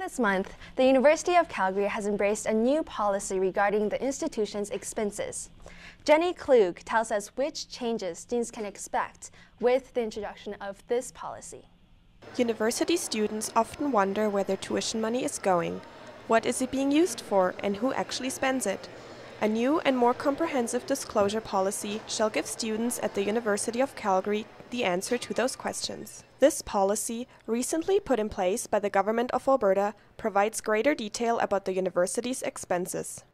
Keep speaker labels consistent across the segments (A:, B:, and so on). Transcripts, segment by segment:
A: This month, the University of Calgary has embraced a new policy regarding the institution's expenses. Jenny Klug tells us which changes students can expect with the introduction of this policy.
B: University students often wonder where their tuition money is going. What is it being used for, and who actually spends it? A new and more comprehensive disclosure policy shall give students at the University of Calgary the answer to those questions. This policy, recently put in place by the Government of Alberta, provides greater detail about the university's expenses.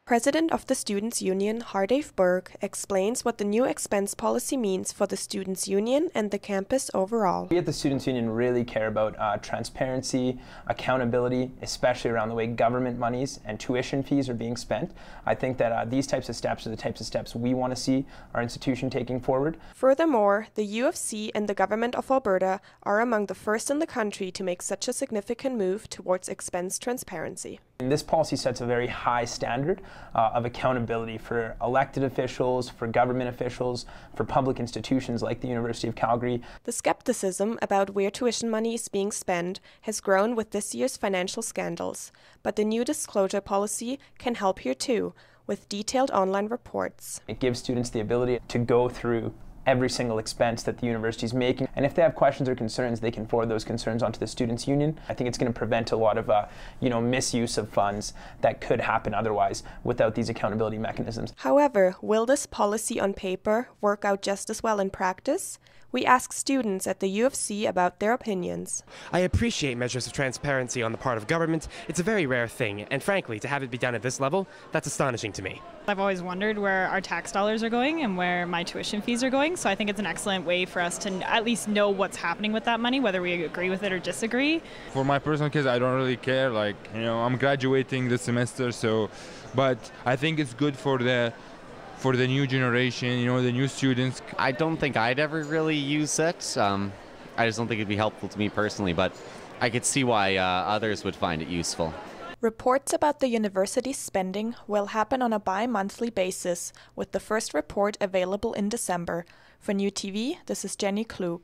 B: President of the Students' Union, Hardev Berg, explains what the new expense policy means for the Students' Union and the campus overall.
C: We at the Students' Union really care about transparency, accountability, especially around the way government monies and tuition fees are being spent. I think that these types of steps are the types of steps we want to see our institution taking forward.
B: Furthermore, the U of C and the Government of Alberta are among the first in the country to make such a significant move towards expense transparency.
C: And this policy sets a very high standard of accountability for elected officials, for government officials, for public institutions like the University of Calgary.
B: The skepticism about where tuition money is being spent has grown with this year's financial scandals, but the new disclosure policy can help here too, with detailed online reports.
C: It gives students the ability to go through every single expense that the university is making. And if they have questions or concerns, they can forward those concerns onto the Students' Union. I think it's going to prevent a lot of misuse of funds that could happen otherwise without these accountability mechanisms.
B: However, will this policy on paper work out just as well in practice? We asked students at the U of C about their opinions.
D: I appreciate measures of transparency on the part of government. It's a very rare thing, and frankly, to have it be done at this level, that's astonishing to me.
E: I've always wondered where our tax dollars are going and where my tuition fees are going, so I think it's an excellent way for us to at least know what's happening with that money, whether we agree with it or disagree.
F: For my personal case, I don't really care. I'm graduating this semester, but I think it's good for the new generation, the new students.
G: I don't think I'd ever really use it. I just don't think it'd be helpful to me personally, but I could see why others would find it useful.
B: Reports about the university's spending will happen on a bi-monthly basis, with the first report available in December. For New TV, this is Jenny Klug.